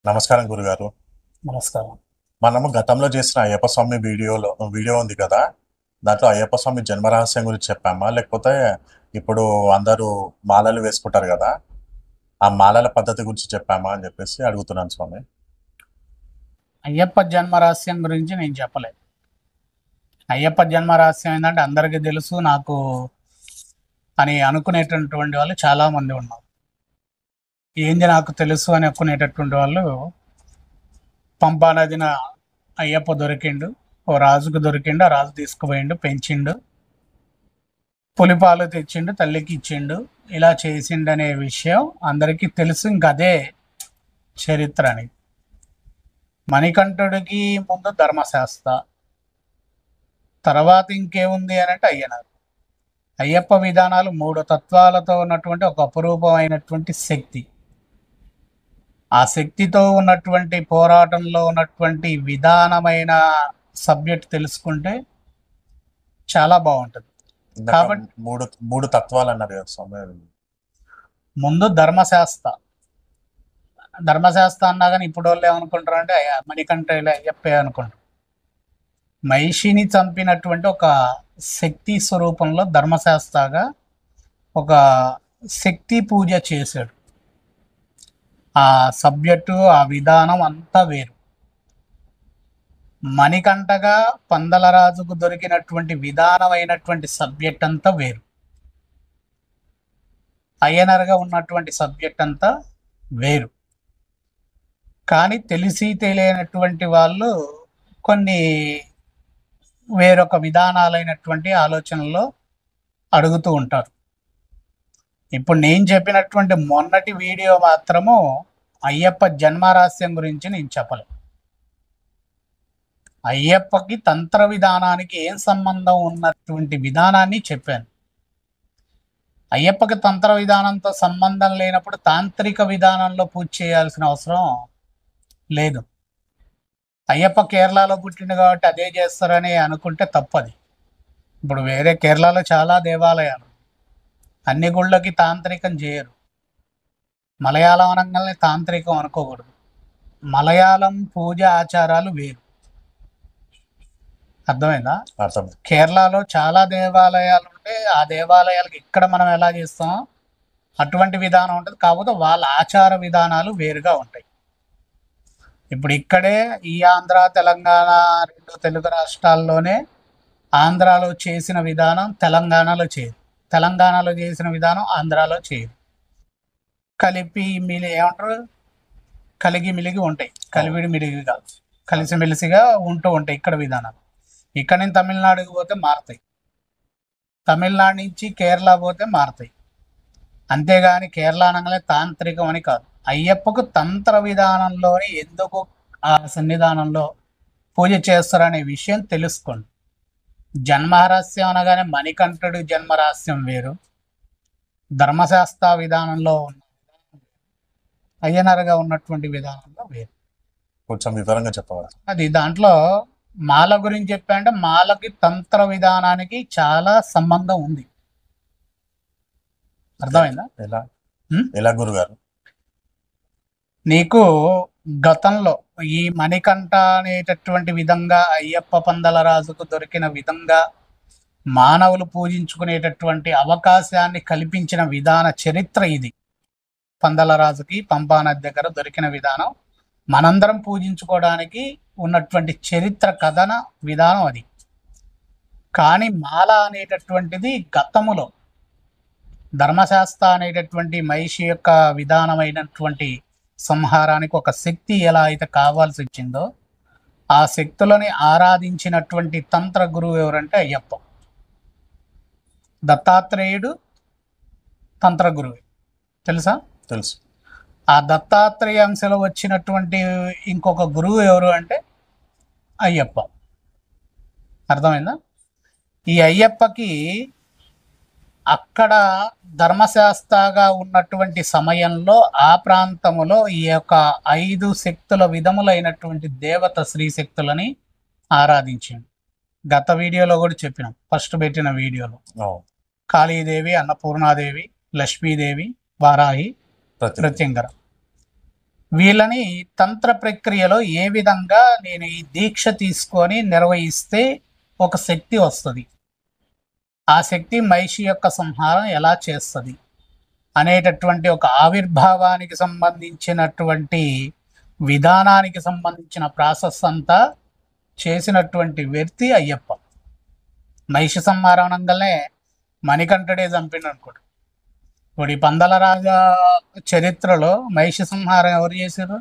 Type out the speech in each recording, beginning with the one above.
నమస్కారం గురుగారు. నమస్కారం. మనము గతంలో చేసిన అయ్యప్ప స్వామి వీడియో ఉంది కదా! దాంట్లో అయ్యప్ప స్వామి జన్మ రహస్యం గురించి చెప్పామా? లేకపోతే ఇప్పుడు అందరూ మాలలు వేసుకుంటారు గదా! ఆ మాలల పద్ధతి గురించి చెప్పామా అని జెప్పేసి అడుగుతున్నాను స్వామి. అయ్యప్ప జన్మ రహస్యం గురించి నేను చెప్పలేదు. అయ్యప్ప జన్మ రహస్యం ఏంటంటే అందరికీ తెలుసు నాకు అని అనుకునేటటువంటి వాళ్ళు చాలామంది ఉన్నారు. ఏంది నాకు తెలుసు అని అనుకునేటటువంటి వాళ్ళు పంపా నదిన అయ్యప్ప దొరికిండు, ఓ రాజుకు దొరికిండు, ఆ రాజు తీసుకుపోయిండు, పెంచిండు, పులిపాలు తెచ్చిండు, తల్లికి ఇచ్చిండు, ఇలా చేసిండనే విషయం అందరికీ తెలుసు. ఇంకదే చరిత్ర అని. మణికంఠుడికి ముందు ధర్మశాస్త్ర, తర్వాత ఇంకేముంది అని అంటే అయ్యనారు. అయ్యప్ప విధానాలు 3 తత్వాలతో ఉన్నటువంటి ఒక అపురూపమైనటువంటి శక్తి. ఆ శక్తితో ఉన్నటువంటి పోరాటంలో ఉన్నటువంటి విధానమైన సబ్జెక్ట్ తెలుసుకుంటే చాలా బాగుంటుంది. ఇందాక కాబట్టి 3 తత్వాలన్నారు గదా స్వామి. ముందు ధర్మశాస్త్ర అన్నా కానీ ఇప్పుడు వాళ్ళు ఏమనుకుంటారు అంటే మణికంఠ అయ్యప్పే అనుకుంటారు. మహిషిని చంపినటువంటి ఒక శక్తి స్వరూపంలో ధర్మశాస్త్రగా ఒక శక్తి పూజ చేశాడు. ఆ సబ్జెక్టు, ఆ విధానం అంతా వేరు. మణికంఠగా పందలరాజుకు దొరికినటువంటి విధానమైనటువంటి సబ్జెక్ట్ అంతా వేరు. అయ్యనర్గా ఉన్నటువంటి సబ్జెక్ట్ అంతా వేరు. కానీ తెలిసి తెలియనటువంటి వాళ్ళు కొన్ని వేరొక విధానాలైనటువంటి ఆలోచనలో అడుగుతూ ఉంటారు. ఇప్పుడు నేను చెప్పినటువంటి మొన్నటి వీడియో మాత్రము అయ్యప్ప జన్మరహస్యం గురించి నేను చెప్పలేదు. అయ్యప్పకి తంత్ర విధానానికి ఏం సంబంధం ఉన్నటువంటి విధానాన్ని చెప్పాను. అయ్యప్పకి తంత్ర విధానంతో సంబంధం లేనప్పుడు తాంత్రిక విధానంలో పూజ చేయాల్సిన అవసరం లేదు. అయ్యప్ప కేరళలో పుట్టిండు కాబట్టి అదే చేస్తారని అనుకుంటే తప్పది. ఇప్పుడు వేరే కేరళలో చాలా దేవాలయాలు, అన్ని గుళ్ళకి తాంత్రికం చేయరు. మలయాళం అనగానే తాంత్రికం అనుకోకూడదు. మలయాళం పూజ ఆచారాలు వేరు. అర్థమైందా? అర్థం. కేరళలో చాలా దేవాలయాలు ఉంటే ఆ దేవాలయాలకు ఇక్కడ మనం ఎలా చేస్తామో అటువంటి విధానం ఉంటుంది. కాకపోతే వాళ్ళ ఆచార విధానాలు వేరుగా ఉంటాయి. ఇప్పుడు ఇక్కడే ఈ ఆంధ్ర తెలంగాణ 2 తెలుగు రాష్ట్రాల్లోనే ఆంధ్రాలో చేసిన విధానం తెలంగాణలో చేయదు, తెలంగాణలో చేసిన విధానం ఆంధ్రాలో చేయదు. కలిపి ఏమంటారు, కలిగి మిలిగి ఉంటాయి. కలివిడి మిలిగి కాదు, కలిసిమెలిసిగా ఉంటూ ఉంటాయి ఇక్కడ విధానాలు. ఇక్కడ నుంచి తమిళనాడుకి పోతే మారుతాయి, తమిళనాడు నుంచి కేరళ పోతే మారుతాయి. అంతేగాని కేరళ అనగానే తాంత్రికం అని కాదు. అయ్యప్పకు తంత్ర విధానంలోని ఎందుకు ఆ సన్నిధానంలో పూజ చేస్తారనే విషయం తెలుసుకోండి. జన్మరహస్యం అనగానే మణికంఠుడి జన్మరహస్యం వేరు, ధర్మశాస్త్ర విధానంలో ఉన్న అయ్యనరగా ఉన్నటువంటి విధానంలో వేరు. కొంచెం వివరంగా చెప్పగలరా? అది దాంట్లో మాల గురించి చెప్పాలంటే మాలకి తంత్ర విధానానికి చాలా సంబంధం ఉంది. అర్థమైందా? ఎలా గురుగారు? నీకు గతంలో ఈ మణికంఠ అనేటటువంటి విధంగా అయ్యప్ప పందలరాజుకు దొరికిన విధంగా మానవులు పూజించుకునేటటువంటి అవకాశాన్ని కల్పించిన విధాన చరిత్ర ఇది. పందలరాజుకి పంపానది దగ్గర దొరికిన విధానం మనందరం పూజించుకోవడానికి ఉన్నటువంటి చరిత్ర కథన విధానం అది. కానీ మాల అనేటటువంటిది గతములో ధర్మశాస్త్ర అనేటటువంటి మహిషి యొక్క విధానమైనటువంటి సంహారానికి ఒక శక్తి ఎలా అయితే కావాల్సి వచ్చిందో ఆ శక్తులని ఆరాధించినటువంటి తంత్ర గురువు ఎవరంటే అయ్యప్ప. దత్తాత్రేయుడు తంత్ర గురువు, తెలుసా? తెలుసు. ఆ దత్తాత్రేయ అంశలో వచ్చినటువంటి ఇంకొక గురువు ఎవరు అంటే అయ్యప్ప. అర్థమైందా? ఈ అయ్యప్పకి అక్కడ ధర్మశాస్త్రగా ఉన్నటువంటి సమయంలో ఆ ప్రాంతములో ఈ యొక్క 5 శక్తుల విధములైనటువంటి దేవత శ్రీ శక్తులని ఆరాధించింది. గత వీడియోలో కూడా చెప్పినాం, ఫస్ట్ పెట్టిన వీడియోలో. కాళీదేవి, అన్నపూర్ణాదేవి, లక్ష్మీదేవి, వారాహి, ప్రత్యంగర. వీళ్ళని తంత్ర ప్రక్రియలో ఏ విధంగా నేను ఈ దీక్ష తీసుకొని నిర్వహిస్తే ఒక శక్తి వస్తుంది, ఆ శక్తి మహిషి యొక్క సంహారం ఎలా చేస్తుంది అనేటటువంటి ఒక ఆవిర్భావానికి సంబంధించినటువంటి విధానానికి సంబంధించిన ప్రాసెస్ అంతా చేసినటువంటి వ్యక్తి అయ్యప్ప. మహిషి సంహారం అనగానే మణికంఠుడే చంపిండు అనుకోడు. ఇప్పుడు ఈ పందల రాజా చరిత్రలో మహిషి సంహారం ఎవరు చేశారు?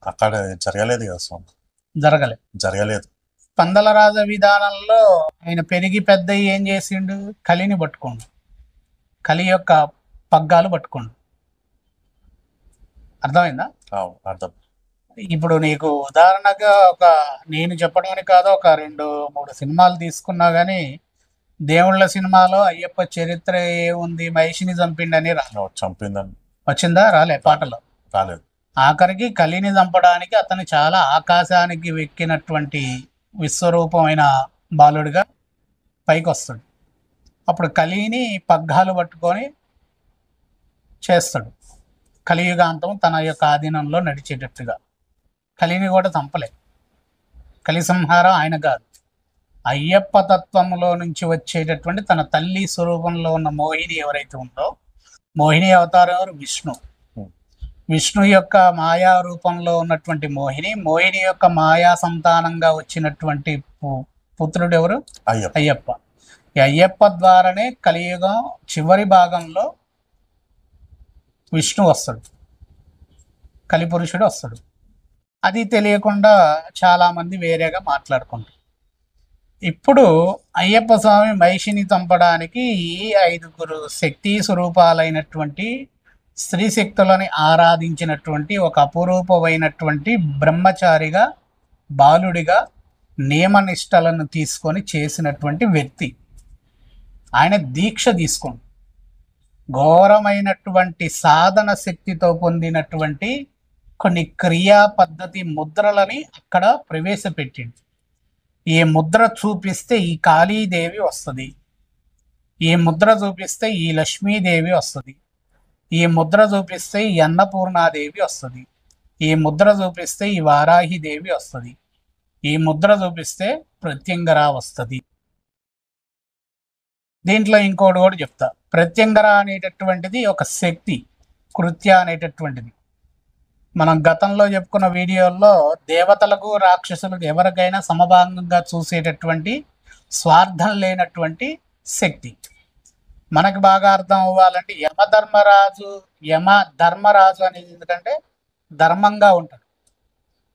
అక్కడ జరగలేదు కదా స్వామి, జరగలేదు. పందల రాజా విధానంలో ఆయన పెరిగి పెద్ద ఏం చేసిండు? కలిని పట్టుకోండు, కలి యొక్క పగ్గాలు పట్టుకోండు. అర్థమైందా? అర్థం. ఇప్పుడు నీకు ఉదాహరణగా నేను చెప్పడానికి కాదు, ఒక 2-3 సినిమాలు తీసుకున్నా కానీ దేవుళ్ళ సినిమాలో అయ్యప్ప చరిత్ర ఏముంది, మహిషిని చంపిండని చంపిందని వచ్చిందా? పాటలో రాలేదు. ఆఖరికి కలిని చంపడానికి అతను చాలా ఆకాశానికి వెక్కినటువంటి విశ్వరూపమైన బాలుడిగా పైకి వస్తాడు. అప్పుడు కలిని పగ్గాలు పట్టుకొని చేస్తాడు, కలియుగాంతం తన యొక్క ఆధీనంలో నడిచేటట్టుగా. కలిని కూడా చంపలే, కలి సంహారం ఆయన కాదు, అయ్యప్ప తత్వంలో నుంచి వచ్చేటటువంటి తన తల్లి స్వరూపంలో ఉన్న మోహిని ఎవరైతే ఉందో, మోహిని అవతారం ఎవరు? విష్ణు యొక్క మాయా రూపంలో ఉన్నటువంటి మోహిని యొక్క మాయా సంతానంగా వచ్చినటువంటి పుత్రుడు ఎవరు? అయ్యప్ప. ఈ అయ్యప్ప ద్వారానే కలియుగం చివరి భాగంలో విష్ణు వస్తాడు, కలిపురుషుడు వస్తాడు. అది తెలియకుండా చాలామంది వేరేగా మాట్లాడుకుంటారు. ఇప్పుడు అయ్యప్ప స్వామి మహిషిని చంపడానికి ఈ 5 శక్తి స్వరూపాలైనటువంటి స్త్రీ శక్తులని ఆరాధించినటువంటి ఒక అపురూపమైనటువంటి బ్రహ్మచారిగా, బాలుడిగా నియమనిష్టలను తీసుకొని చేసినటువంటి వ్యక్తి. ఆయన దీక్ష తీసుకుంది, ఘోరమైనటువంటి సాధన శక్తితో పొందినటువంటి కొన్ని క్రియా పద్ధతి ముద్రలని అక్కడ ప్రవేశపెట్టింది. ఈ ముద్ర చూపిస్తే ఈ కాళీదేవి వస్తుంది, ఈ ముద్ర చూపిస్తే ఈ లక్ష్మీదేవి వస్తుంది, ఈ ముద్ర చూపిస్తే ఈ అన్నపూర్ణాదేవి వస్తుంది, ఈ ముద్ర చూపిస్తే ఈ వారాహిదేవి వస్తుంది, ఈ ముద్ర చూపిస్తే ప్రత్యంగర వస్తుంది. దీంట్లో ఇంకోటి కూడా చెప్తా. ప్రత్యంగర అనేటటువంటిది ఒక శక్తి, కృత్య అనేటటువంటిది. మనం గతంలో చెప్పుకున్న వీడియోల్లో దేవతలకు రాక్షసులకు ఎవరికైనా సమభాగంగా చూసేటటువంటి స్వార్థం లేనటువంటి శక్తి. మనకు బాగా అర్థం అవ్వాలంటే యమ ధర్మరాజు అనేది ఎందుకంటే ధర్మంగా ఉంటాడు,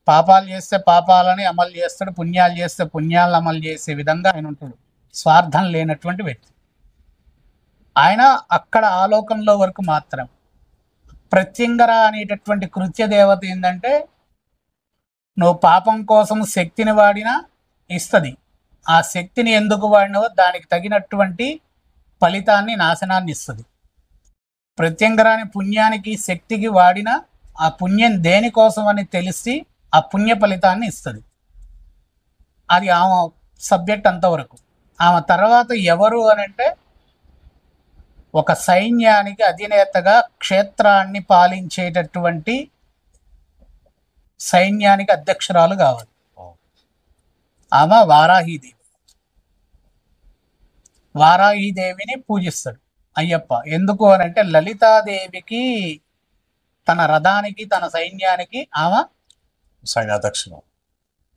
పాపాలు చేస్తే పాపాలని అమలు చేస్తాడు, పుణ్యాలు చేస్తే పుణ్యాలను అమలు చేసే విధంగా ఆయన ఉంటాడు, స్వార్థం లేనటువంటి వ్యక్తి. ఆయన అక్కడ ఆలోకంలో వరకు మాత్రం. ప్రత్యంగర అనేటటువంటి కృత్య దేవత ఏంటంటే నువ్వు పాపం కోసం శక్తిని వాడినా ఇస్తుంది, ఆ శక్తిని ఎందుకు వాడినవో దానికి తగినటువంటి ఫలితాన్ని, నాశనాన్ని ఇస్తుంది. ప్రత్యంగరాని పుణ్యానికి శక్తికి వాడినా ఆ పుణ్యం దేనికోసం అని తెలిసి ఆ పుణ్య ఫలితాన్ని ఇస్తుంది. అది ఆమె సబ్జెక్ట్ అంతవరకు. ఆమె తర్వాత ఎవరు అని అంటే ఒక సైన్యానికి అధినేతగా క్షేత్రాన్ని పాలించేటటువంటి సైన్యానికి అధ్యక్షురాలు కావాలి. ఆమె వారాహీదేవి. వారాహీదేవిని పూజిస్తాడు అయ్యప్ప. ఎందుకు అని అంటే లలితాదేవికి తన రథానికి తన సైన్యానికి ఆమె సైన్యాధ్యక్షుడు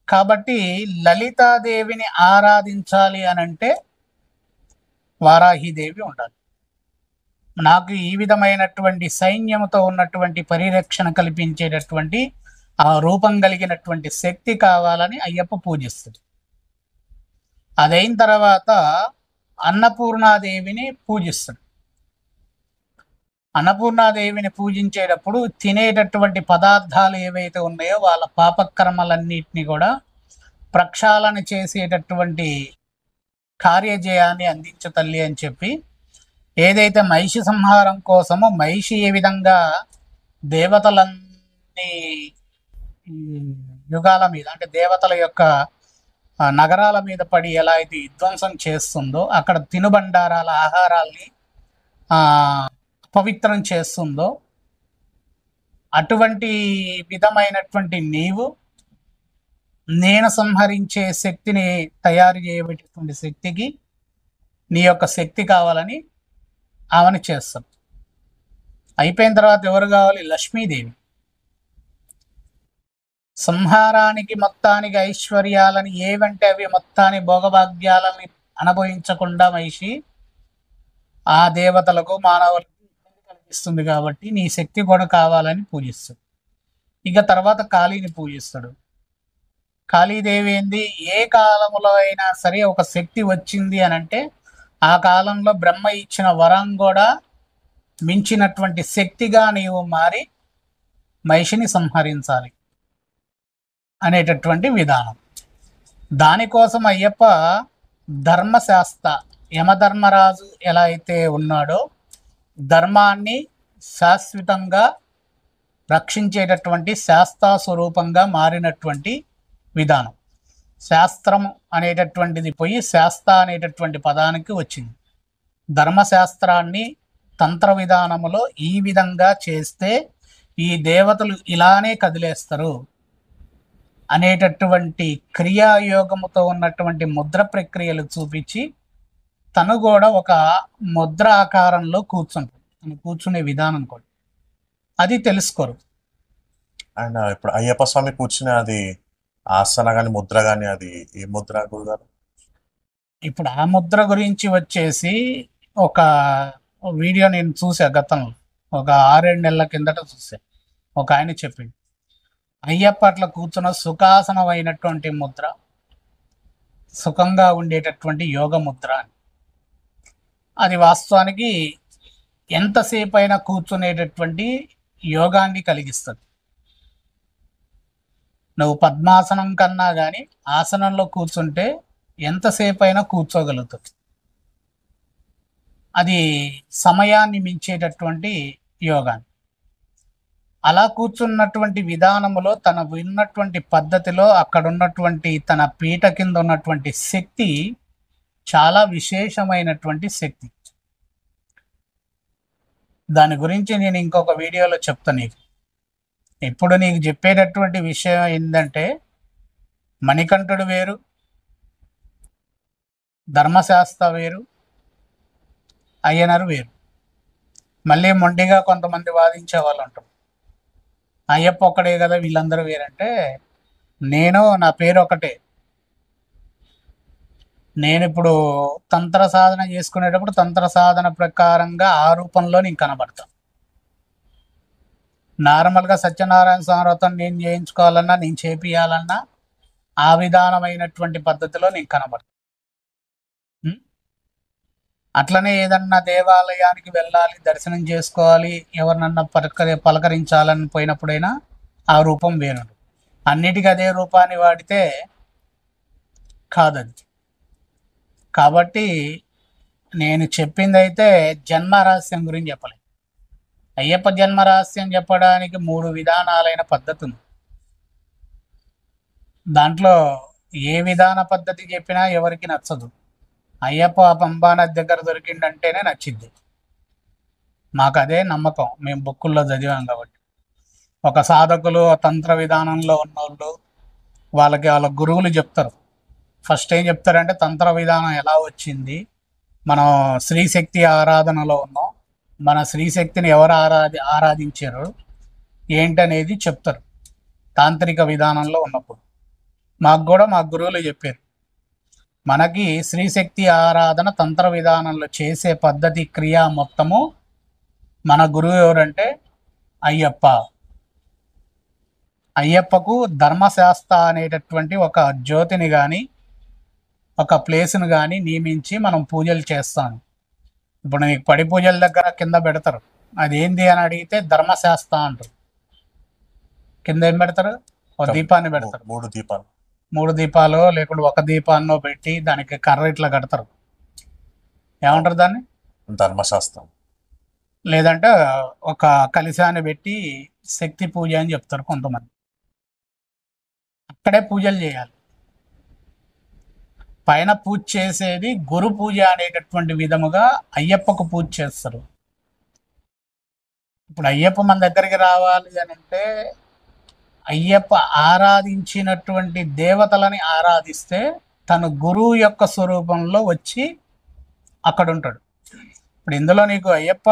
కాబట్టి లలితాదేవిని ఆరాధించాలి అని అంటే వారాహీదేవి ఉండాలి. నాకు ఈ విధమైనటువంటి సైన్యంతో ఉన్నటువంటి పరిరక్షణ కల్పించేటటువంటి ఆ రూపం కలిగినటువంటి శక్తి కావాలని అయ్యప్ప పూజిస్తుంది. అదైన తర్వాత అన్నపూర్ణాదేవిని పూజిస్తాడు. అన్నపూర్ణాదేవిని పూజించేటప్పుడు తినేటటువంటి పదార్థాలు ఏవైతే ఉన్నాయో వాళ్ళ పాపకర్మలన్నిటిని కూడా ప్రక్షాళన చేసేటటువంటి కార్యజయాన్ని అందించు తల్లి అని చెప్పి, ఏదైతే మహిషి సంహారం కోసమో మహిషి ఏ విధంగా దేవతలన్నీ యుగాల మీద అంటే దేవతల యొక్క నగరాల మీద పడి ఎలా అయితే విధ్వంసం చేస్తుందో, అక్కడ తినుబండారాల ఆహారాల్ని పవిత్రం చేస్తుందో, అటువంటి విధమైనటువంటి నీవు నేను సంహరించే శక్తిని తయారు చేయబెట్టేటువంటి శక్తికి నీ యొక్క శక్తి కావాలని ఆమెను చేస్తాం. అయిపోయిన తర్వాత ఎవరు కావాలి? లక్ష్మీదేవి. సంహారానికి మొత్తానికి ఐశ్వర్యాలని ఏవంటే అవి మొత్తాన్ని భోగభాగ్యాలని అనుభవించకుండా మహిషి ఆ దేవతలకు మానవులకు ఇబ్బంది కలిగిస్తుంది కాబట్టి నీ శక్తి కూడా కావాలని పూజిస్తాడు. ఇక తర్వాత కాళీని పూజిస్తాడు. కాళీదేవి ఏంది? ఏ కాలంలో అయినా సరే ఒక శక్తి వచ్చింది అని అంటే ఆ కాలంలో బ్రహ్మ ఇచ్చిన వరం కూడా మించినటువంటి శక్తిగా నీవు మారి మహిషిని సంహరించాలి అనేటటువంటి విధానం. దానికోసం అయ్యప్ప ధర్మశాస్త్ర యమధర్మరాజు ఎలా అయితే ఉన్నాడో ధర్మాన్ని శాశ్వతంగా రక్షించేటటువంటి శాస్త్ర స్వరూపంగా మారినటువంటి విధానం. శాస్త్రం అనేటటువంటిది పోయి శాస్త్ర అనేటటువంటి పదానికి వచ్చింది. ధర్మశాస్త్రాన్ని తంత్ర విధానములో ఈ విధంగా చేస్తే ఈ దేవతలు ఇలానే కదిలేస్తారు అనేటటువంటి క్రియాయోగముతో ఉన్నటువంటి ముద్ర ప్రక్రియలు చూపించి తను కూడా ఒక ముద్ర ఆకారంలో కూర్చుంటాడు. తను కూర్చునే విధానం కూడా అది తెలుసుకోరు. అండ్ ఇప్పుడు అయ్యప్ప స్వామి కూర్చునే అది ఆసన కానీ ముద్ర కానీ అది ఏ ముద్ర గురుగారు? ఇప్పుడు ఆ ముద్ర గురించి వచ్చేసి ఒక వీడియో నేను చూసా గతంలో, ఒక 6-7 నెలల కిందట చూసా. ఒక ఆయన చెప్పింది అయ్యప్ప అట్లా కూర్చున్న సుఖాసనమైనటువంటి ముద్ర, సుఖంగా ఉండేటటువంటి యోగ ముద్ర అని. అది వాస్తవానికి ఎంతసేపు అయినా కూర్చునేటటువంటి యోగాన్ని కలిగిస్తుంది. నువ్వు పద్మాసనం కన్నా కానీ ఆసనంలో కూర్చుంటే ఎంతసేపు అయినా కూర్చోగలుగుతుంది. అది సమయాన్ని మించేటటువంటి యోగాన్ని. అలా కూర్చున్నటువంటి విధానములో తన విన్నటువంటి పద్ధతిలో అక్కడ ఉన్నటువంటి తన పీట కింద ఉన్నటువంటి శక్తి చాలా విశేషమైనటువంటి శక్తి. దాని గురించి నేను ఇంకొక వీడియోలో చెప్తాను నీకు. ఇప్పుడు నీకు చెప్పేటటువంటి విషయం ఏంటంటే మణికంఠుడు వేరు, ధర్మశాస్త్ర వేరు, అయ్యనరు వేరు. మళ్ళీ మొండిగా కొంతమంది వాదించే వాళ్ళు ఉంటారు, అయ్యప్ప ఒక్కడే కదా వీళ్ళందరూ వేరంటే, నా పేరు ఒకటే. నేను ఇప్పుడు తంత్ర సాధన చేసుకునేటప్పుడు తంత్ర సాధన ప్రకారంగా ఆ రూపంలో నేను కనబడతాను. నార్మల్గా సత్యనారాయణ స్వామి వ్రతం నేను చేయించుకోవాలన్నా, నేను చేపియాలన్నా ఆ విధానమైనటువంటి పద్ధతిలో నేను కనబడతాను. అట్లనే ఏదన్నా దేవాలయానికి వెళ్ళాలి, దర్శనం చేసుకోవాలి, ఎవరినన్నా పలకరించాలని పోయినప్పుడైనా ఆ రూపం వేరు. అన్నిటికీ అదే రూపాన్ని వాడితే కాదది. కాబట్టి నేను చెప్పింది అయితే జన్మరహస్యం గురించి చెప్పలేదు. అయ్యప్ప జన్మరహస్యం చెప్పడానికి 3 విధానాలైన పద్ధతి ఉంది. దాంట్లో ఏ విధాన పద్ధతి చెప్పినా ఎవరికి నచ్చదు. అయ్యప్ప పంబా నది దగ్గర దొరికిందంటేనే నచ్చింది. మాకు అదే నమ్మకం, మేము బుక్కుల్లో చదివాం కాబట్టి. ఒక సాధకులు తంత్ర విధానంలో ఉన్నోళ్ళు వాళ్ళకి వాళ్ళ గురువులు చెప్తారు. ఫస్ట్ ఏం చెప్తారంటే తంత్ర విధానం ఎలా వచ్చింది, మనం శ్రీశక్తి ఆరాధనలో ఉన్నాం, మన శ్రీశక్తిని ఎవరు ఆరాధించారు ఏంటనేది చెప్తారు. తాంత్రిక విధానంలో ఉన్నప్పుడు మాకు కూడా మా గురువులు చెప్పారు, మనకి శ్రీశక్తి ఆరాధన తంత్ర విధానంలో చేసే పద్ధతి క్రియ మొత్తము మన గురువు ఎవరంటే అయ్యప్ప. అయ్యప్పకు ధర్మశాస్త్ర అనేటటువంటి ఒక జ్యోతిని కానీ ఒక ప్లేస్ను కానీ నియమించి మనం పూజలు చేస్తాం. ఇప్పుడు నీకు పడి పూజల దగ్గర కింద పెడతారు, అదేంది అని అడిగితే ధర్మశాస్త్ర అంటారు. కింద ఏం పెడతారు? ఒక దీపాన్ని పెడతారు. 3 దీపాలు లేకుండా ఒక దీపాన్నో పెట్టి దానికి కర్ర ఇట్లా కడతారు. ఏమంటారు దాన్ని? ధర్మశాస్త్రం. లేదంటే ఒక కలశాన్ని పెట్టి శక్తి పూజ అని చెప్తారు కొంతమంది. అక్కడే పూజలు చేయాలి. పైన పూజ చేసేది గురు పూజ అనేటటువంటి విధముగా అయ్యప్పకు పూజ చేస్తారు. ఇప్పుడు అయ్యప్ప మన దగ్గరికి రావాలి అని అంటే అయ్యప్ప ఆరాధించినటువంటి దేవతలని ఆరాధిస్తే తను గురువు యొక్క స్వరూపంలో వచ్చి అక్కడ ఉంటాడు. ఇప్పుడు ఇందులో నీకు అయ్యప్ప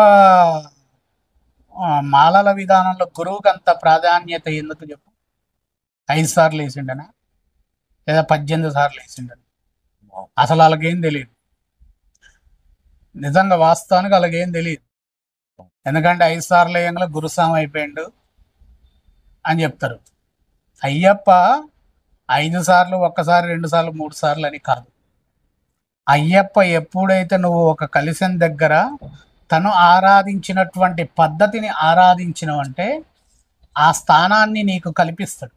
మాలల విధానంలో గురువుకి అంత ప్రాధాన్యత ఎందుకు చెప్పు? 5 సార్లు వేసిండనా లేదా 18 సార్లు వేసిండని? అసలు వాళ్ళకేం తెలియదు, నిజంగా వాస్తవానికి వాళ్ళకేం తెలియదు. ఎందుకంటే 5 సార్లు వేయంగా గురుస్వామి అయిపోయిండు అని చెప్తారు. అయ్యప్ప 5 సార్లు, 1 సారి, 2 సార్లు, 3 సార్లు అని కాదు. అయ్యప్ప ఎప్పుడైతే నువ్వు ఒక కలిసిన దగ్గర తను ఆరాధించినటువంటి పద్ధతిని ఆరాధించినవంటే ఆ స్థానాన్ని నీకు కల్పిస్తాడు.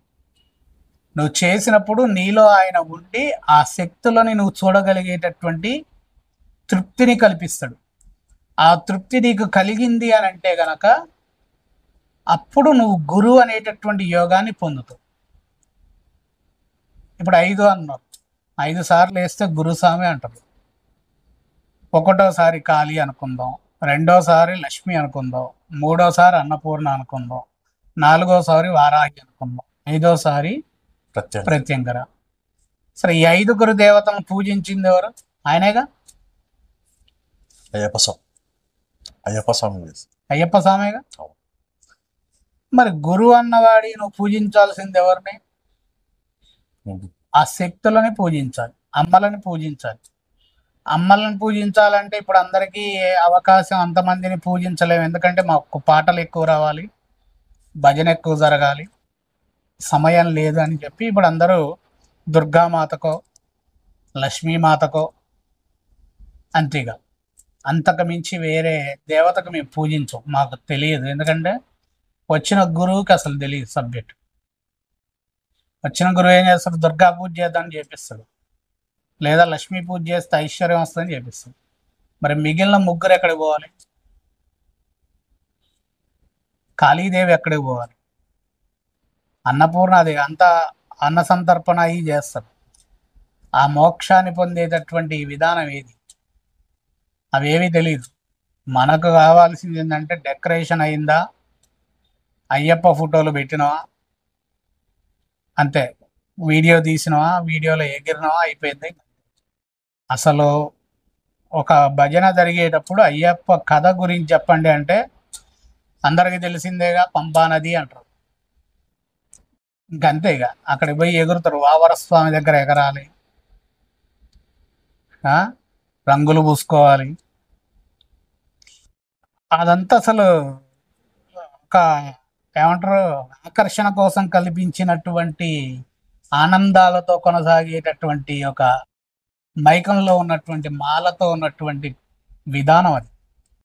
నువ్వు చేసినప్పుడు నీలో ఆయన ఉండి ఆ శక్తులని నువ్వు చూడగలిగేటటువంటి తృప్తిని కల్పిస్తాడు. ఆ తృప్తి నీకు కలిగింది అని అంటే గనక అప్పుడు నువ్వు గురువు అనేటటువంటి యోగాన్ని పొందుతావు. ఇప్పుడు 5 అన్నారు, 5 సార్లు వేస్తే గురుస్వామి అంటారు. 1వసారి కాళీ అనుకుందాం, 2వసారి లక్ష్మి అనుకుందాం, 3వసారి అన్నపూర్ణ అనుకుందాం, 4వసారి వారాహి అనుకుందాం, 5వసారి ప్రత్యంకర. సరే, ఈ 5 దేవతలను పూజించింది ఎవరు? ఆయనేగా, అయ్యప్ప స్వామిగా. మరి గురువు అన్నవాడి నువ్వు పూజించాల్సింది ఎవరిని? ఆ శక్తులని పూజించాలి, అమ్మలని పూజించాలి. అమ్మలను పూజించాలంటే ఇప్పుడు అందరికీ అవకాశం అంతమందిని పూజించలేము, ఎందుకంటే మాకు పాటలు ఎక్కువ రావాలి, భజన ఎక్కువ జరగాలి, సమయం లేదు అని చెప్పి ఇప్పుడు అందరూ దుర్గామాతకో లక్ష్మీమాతకో అంతేగా, అంతకు మించి వేరే దేవతకు మేము పూజించం, మాకు తెలియదు. ఎందుకంటే వచ్చిన గురువుకి అసలు తెలియదు సబ్జెక్ట్. వచ్చిన గురువు ఏం చేస్తాడు? దుర్గా పూజ చేద్దామని చేపిస్తాడు, లేదా లక్ష్మీ పూజ చేస్తే ఐశ్వర్యం వస్తుందని చేపిస్తాడు. మరి మిగిలిన 3 ఎక్కడికి పోవాలి? కాళీదేవి ఎక్కడికి పోవాలి? అన్నపూర్ణాదేవి. అంతా అన్న సంతర్పణ అవి చేస్తారు. ఆ మోక్షాన్ని పొందేటటువంటి విధానం ఏది? అవేవి తెలియదు. మనకు కావాల్సింది ఏంటంటే డెకరేషన్ అయిందా, అయ్యప్ప ఫోటోలు పెట్టినవా, అంతే. వీడియో తీసినవా, వీడియోలో ఎగిరినవా, అయిపోయింది. అసలు ఒక భజన జరిగేటప్పుడు అయ్యప్ప కథ గురించి చెప్పండి అంటే అందరికీ తెలిసిందేగా, పంపా నది అంటారు. ఇంకంతే, ఇక అక్కడికి పోయి ఎగురుతారు. వావరస్వామి దగ్గర ఎగరాలి, రంగులు పూసుకోవాలి. అదంతా అసలు ఒక ఏమంటారు, ఆకర్షణ కోసం కల్పించినటువంటి ఆనందాలతో కొనసాగేటటువంటి ఒక మైకంలో ఉన్నటువంటి మాలతో ఉన్నటువంటి విధానం అది.